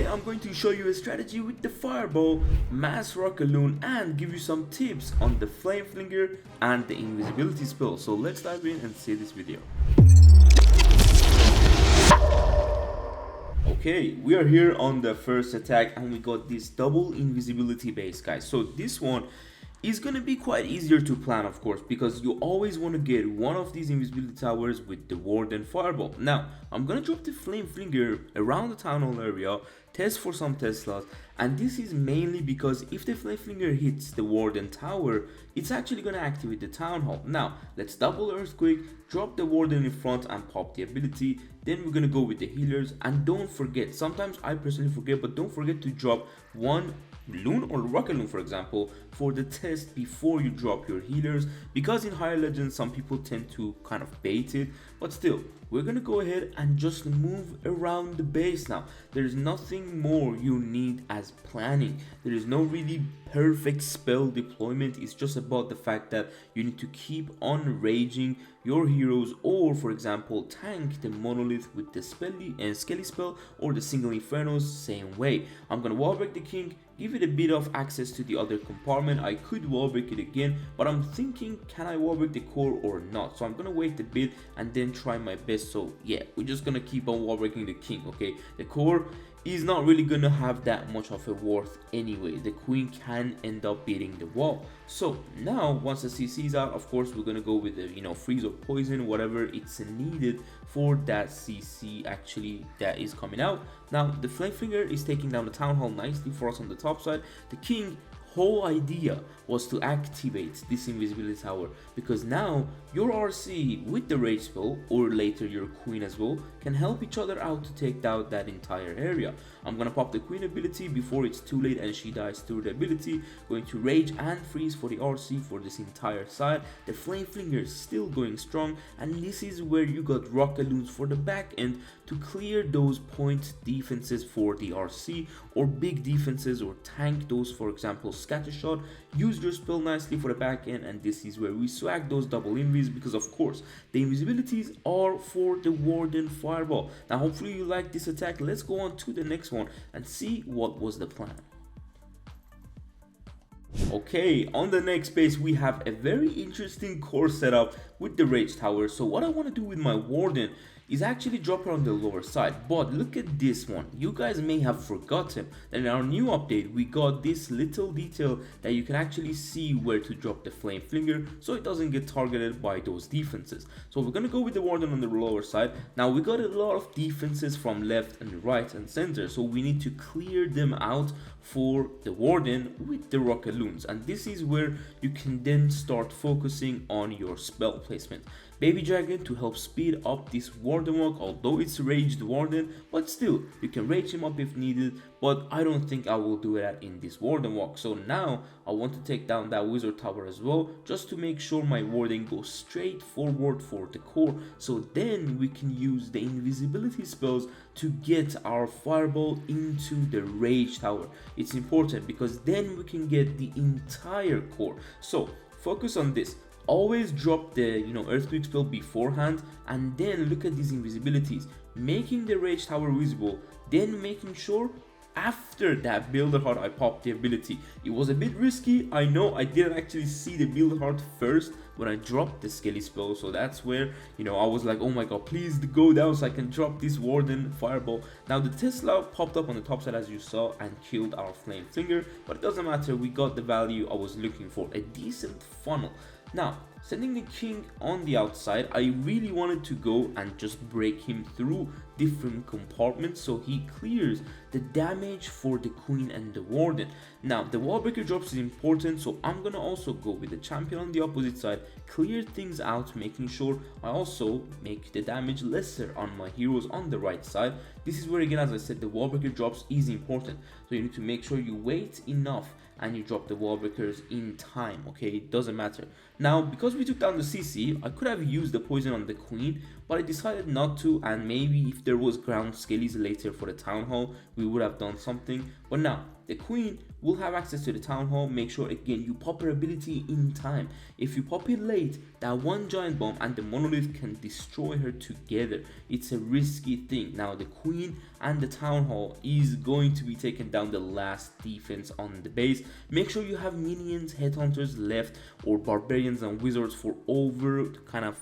Today I'm going to show you a strategy with the fireball, mass rocket loon, and give you some tips on the flame flinger and the invisibility spell. So let's dive in and see this video. Okay, we are here on the first attack and we got this double invisibility base, guys. So this one is gonna be quite easier to plan, of course, because you always want to get one of these invisibility towers with the ward and fireball. Now I'm gonna drop the flame flinger around the town hall area, test for some Teslas, and this is mainly because if the flame flinger hits the ward and tower, it's actually gonna activate the town hall. Now let's double earthquake, drop the warden in front and pop the ability. Then we're gonna go with the healers, and don't forget, sometimes I personally forget, but don't forget to drop one loon or rocket loon, for example, for the test before you drop your healers, because in higher legends some people tend to kind of bait it. But still, we're gonna go ahead and just move around the base. Now there's nothing more you need as planning. There is no really perfect spell deployment. It's just about the fact that you need to keep on raging your heroes, or for example tank the monolith with the skelly spell or the single infernos same way. I'm gonna wall break the king, give it a bit of access to the other compartment. I could wall break it again, but I'm thinking, can I wall break the core or not? So I'm gonna wait a bit and then try my best. So yeah, we're just gonna keep on wall breaking the king. Okay, the core is not really gonna have that much of a worth anyway. The queen can end up beating the wall. So now once the CC is out, of course we're gonna go with the freeze or poison, whatever it's needed for that CC actually that is coming out. Now the flame finger is taking down the town hall nicely for us on the top side. The king whole idea was to activate this invisibility tower, because now your RC with the rage spell, or later your queen as well, can help each other out to take down that entire area. I'm gonna pop the queen ability before it's too late and she dies through the ability. Going to rage and freeze for the RC for this entire side. The flame flinger is still going strong, and this is where you got rocket loons for the back end to clear those point defenses for the RC, or big defenses, or tank those, for example scatter shot. Use your spell nicely for the back end, and this is where we swag those double invis, because of course the invisibilities are for the warden fireball. Now hopefully you like this attack. Let's go on to the next one and see what was the plan. Okay, on the next base we have a very interesting core setup with the rage tower. So what I want to do with my warden is actually drop her on the lower side, but look at this one. You guys may have forgotten that in our new update we got this little detail that you can actually see where to drop the flame flinger so it doesn't get targeted by those defenses. So we're gonna go with the warden on the lower side. Now we got a lot of defenses from left and right and center, so we need to clear them out for the warden with the rocket loons, and this is where you can then start focusing on your spell placement. Baby dragon to help speed up this warden walk, although it's raged warden, but still you can rage him up if needed, but I don't think I will do that in this warden walk. So now I want to take down that wizard tower as well, just to make sure my warden goes straight forward for the core, so then we can use the invisibility spells to get our fireball into the rage tower. It's important because then we can get the entire core. So focus on this. Always drop the earthquake spell beforehand, and then look at these invisibilities, making the rage tower visible, then making sure after that builder heart I popped the ability. It was a bit risky, I know. I didn't actually see the builder heart first when I dropped the skelly spell, so that's where I was like, oh my god, please go down so I can drop this warden fireball. Now the Tesla popped up on the top side as you saw and killed our flame flinger, but it doesn't matter, we got the value I was looking for, a decent funnel. Now sending the king on the outside, I really wanted to go and just break him through different compartments so he clears the damage for the queen and the warden. Now the wall breaker drops is important, so I'm gonna also go with the champion on the opposite side, clear things out, making sure I also make the damage lesser on my heroes on the right side. This is where, again, as I said, the wall breaker drops is important, so you need to make sure you wait enough and you drop the wall breakers in time. Okay, it doesn't matter. Now because we took down the CC, I could have used the poison on the queen, but I decided not to, and maybe if there was ground skellies later for the town hall we would have done something. But now the queen will have access to the town hall. Make sure again you pop her ability in time. If you pop it late, that one giant bomb and the monolith can destroy her together. It's a risky thing. Now the queen and the town hall is going to be taking down the last defense on the base. Make sure you have minions, headhunters left, or barbarians and wizards for over kind of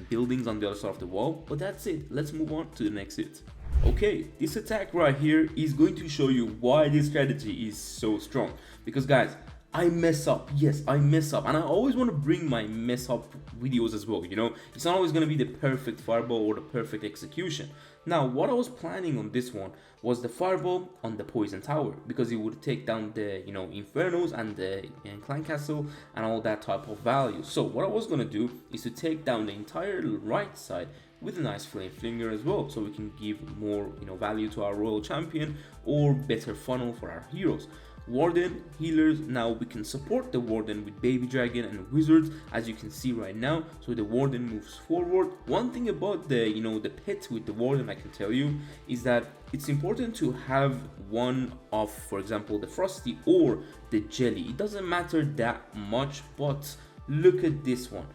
buildings on the other side of the wall. But that's it. Let's move on to the next hit. Okay, this attack right here is going to show you why this strategy is so strong. Because guys, I mess up. Yes, I mess up. And I always want to bring my mess up videos as well, you know. It's not always going to be the perfect fireball or the perfect execution. Now, what I was planning on this one was the fireball on the poison tower, because it would take down the, you know, infernos and the clan castle and all that type of value. So what I was going to do is to take down the entire right side with a nice flame flinger as well, so we can give more, you know, value to our royal champion or better funnel for our heroes. Warden, healers, now we can support the warden with baby dragon and wizards, as you can see right now. So the warden moves forward. One thing about the, you know, the pet with the warden I can tell you is that it's important to have one of, for example, the frosty or the jelly. It doesn't matter that much, but look at this one.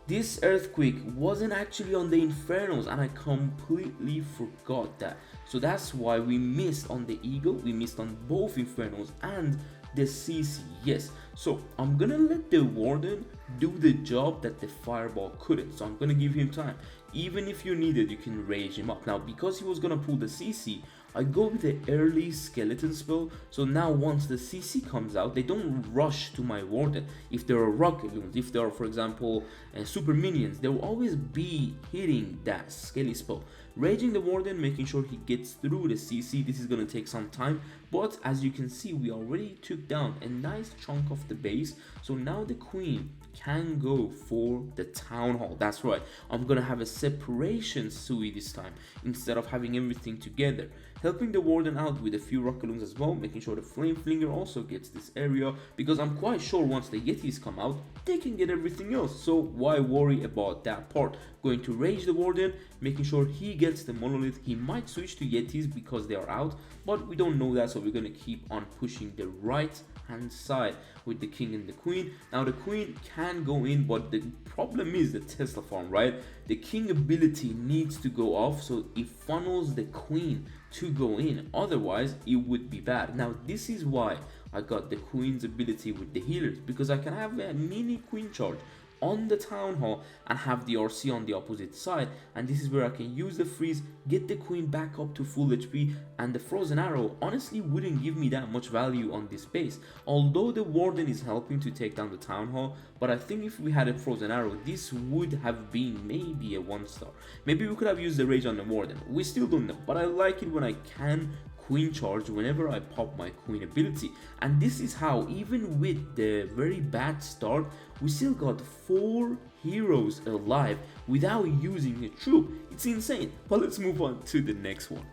This earthquake wasn't actually on the infernos, and I completely forgot that. So that's why we missed on the eagle, we missed on both infernos and the CC. Yes, so I'm gonna let the warden do the job that the fireball couldn't. So I'm gonna give him time. Even if you need it, you can rage him up. Now, because he was gonna pull the CC, I go with the early skeleton spell. So now once the CC comes out, they don't rush to my warden. If there are rocket loons, if there are, for example, super minions, they will always be hitting that skelly spell. Raging the warden, making sure he gets through the CC. This is going to take some time, but as you can see, we already took down a nice chunk of the base. So now the queen can go for the town hall. That's right, I'm gonna have a separation Sui this time instead of having everything together. Helping the warden out with a few rocket loons as well, making sure the flame flinger also gets this area, because I'm quite sure once the yetis come out, they can get everything else. So why worry about that part? Going to rage the warden, making sure he gets the monolith. He might switch to yetis because they are out, but we don't know that, so we're gonna keep on pushing the right hand side with the king and the queen. Now the queen can go in, but the problem is the Tesla farm, right? The king ability needs to go off, so it funnels the queen to go in, otherwise it would be bad. Now this is why I got the queen's ability with the healers, because I can have a mini queen charge on the town hall and have the RC on the opposite side, and this is where I can use the freeze, get the queen back up to full HP, and the frozen arrow honestly wouldn't give me that much value on this base, although the warden is helping to take down the town hall. But I think if we had a frozen arrow, this would have been maybe a 1-star. Maybe we could have used the rage on the warden, we still don't know, but I like it when I can queen charge whenever I pop my queen ability. And this is how, even with the very bad start, we still got 4 heroes alive without using a troop. It's insane. But let's move on to the next one.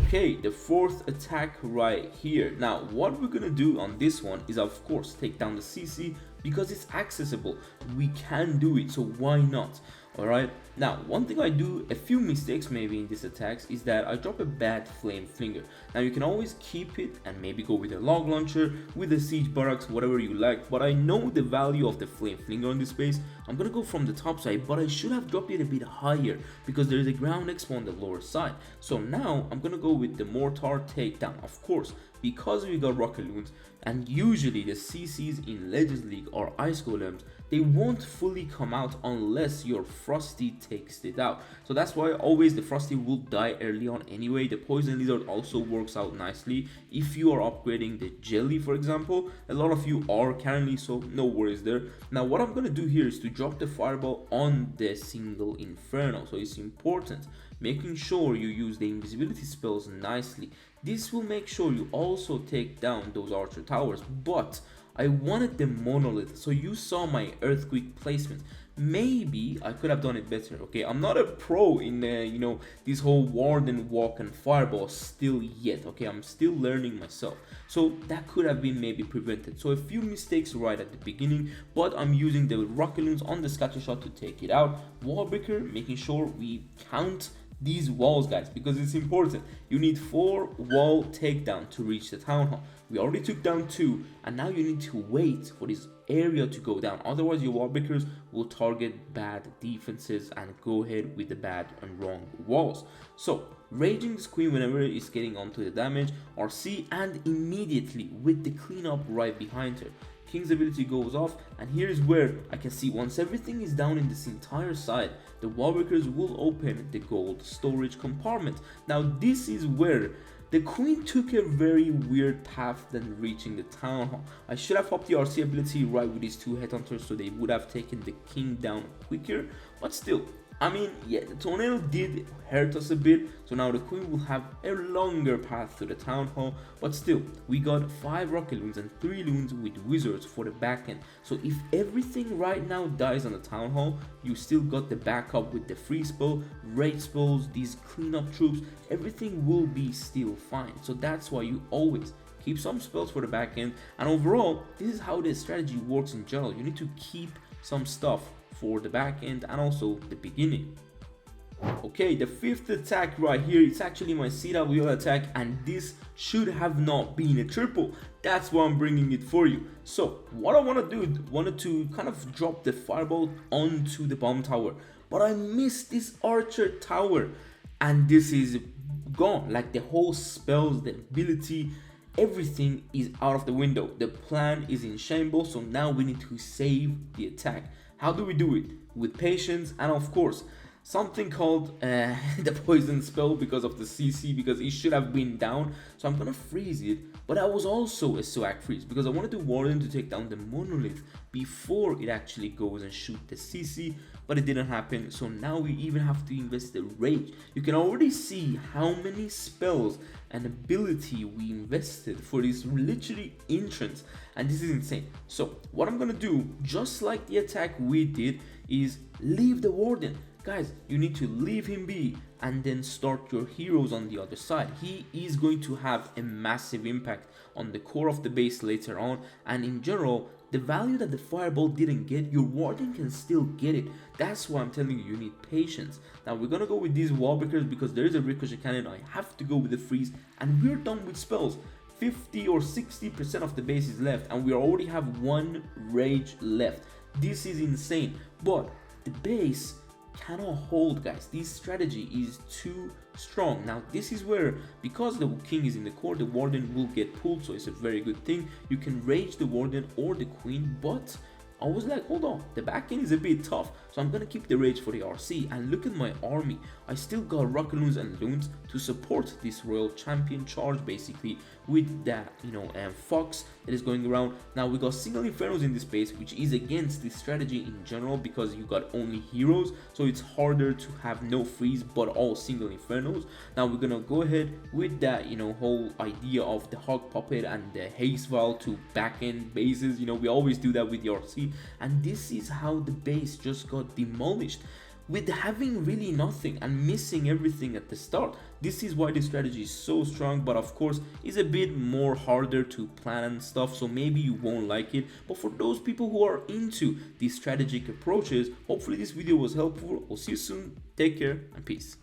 Okay, the 4th attack right here. Now what we're gonna do on this one is of course take down the CC, because it's accessible. We can do it, so why not? Alright, now one thing I do, a few mistakes maybe in these attacks, is that I drop a bad flame flinger. Now you can always keep it and maybe go with a log launcher, with a siege barracks, whatever you like, but I know the value of the flame flinger on this base. I'm gonna go from the top side, but I should have dropped it a bit higher because there is a ground expo on the lower side. So now I'm gonna go with the mortar takedown, of course, because we got rocket loons, and usually the CCs in Legends League or ice golems, they won't fully come out unless your frosty takes it out. So that's why always the frosty will die early on anyway. The poison lizard also works out nicely if you are upgrading the jelly, for example. A lot of you are currently, so no worries there. Now what I'm gonna do here is to drop the fireball on the single inferno, so it's important making sure you use the invisibility spells nicely. This will make sure you also take down those archer towers, but I wanted the monolith, so you saw my earthquake placement. Maybe I could have done it better. Okay, I'm not a pro in you know, this whole warden walk and fireball still yet. Okay, I'm still learning myself, so that could have been maybe prevented. So a few mistakes right at the beginning, but I'm using the rocket loons on the scatter shot to take it out. Wallbreaker, making sure we count these walls, guys, because it's important. You need 4 wall takedown to reach the town hall. We already took down 2, and now you need to wait for this area to go down. Otherwise, your wall breakers will target bad defenses and go ahead with the bad and wrong walls. So raging this queen whenever it's getting onto the damage RC, and immediately with the cleanup right behind her. King's ability goes off, and here's where I can see once everything is down in this entire side, the wall breakers will open the gold storage compartment. Now this is where the queen took a very weird path than reaching the town hall. I should have popped the RC ability right with these 2 headhunters so they would have taken the king down quicker, but still, I mean, yeah, the tornado did hurt us a bit, so now the queen will have a longer path to the town hall, but still, we got 5 rocket loons and 3 loons with wizards for the back end. So if everything right now dies on the town hall, you still got the backup with the free spell, rage spells, these cleanup troops, everything will be still fine. So that's why you always keep some spells for the back end, and overall, this is how the strategy works in general. You need to keep some stuff for the back end and also the beginning. Okay, the 5th attack right here, it's actually my CW attack, and this should have not been a triple. That's why I'm bringing it for you. So what I want to do, wanted to kind of drop the fireball onto the bomb tower, but I missed this archer tower, and this is gone. Like the whole spells, the ability, everything is out of the window. The plan is in shambles, so now we need to save the attack. How do we do it? With patience, and of course something called the poison spell because of the CC, because it should have been down, so I'm gonna freeze it. But I was also a swag freeze because I wanted the warden to take down the monolith before it actually goes and shoot the CC, but it didn't happen. So now we even have to invest the rage. You can already see how many spells and ability we invested for this literally entrance, and this is insane. So what I'm gonna do, just like the attack we did, is leave the warden. Guys, you need to leave him be and then start your heroes on the other side. He is going to have a massive impact on the core of the base later on, and in general, the value that the fireball didn't get, your warden can still get it. That's why I'm telling you, you need patience. Now we're gonna go with these wall breakers because there is a ricochet cannon. I have to go with the freeze, and we're done with spells. 50 or 60% of the base is left, and we already have 1 rage left. This is insane, but the base cannot hold, guys. This strategy is too strong. Now this is where, because the king is in the core, the warden will get pulled, so it's a very good thing. You can rage the warden or the queen, but I was like, hold on, the back end is a bit tough, so I'm gonna keep the rage for the RC. And look at my army, I still got rocket loons and loons to support this royal champion charge, basically, with that, fox that is going around. Now we got single infernos in this base, which is against this strategy in general because you got only heroes, so it's harder to have no freeze but all single infernos. Now we're gonna go ahead with that, whole idea of the hog puppet and the haste vial to back end bases. We always do that with the RC, and this is how the base just got demolished with having really nothing and missing everything at the start. This is why this strategy is so strong, but of course is a bit more harder to plan and stuff, so maybe you won't like it. But for those people who are into these strategic approaches, hopefully this video was helpful. I'll see you soon, take care and peace.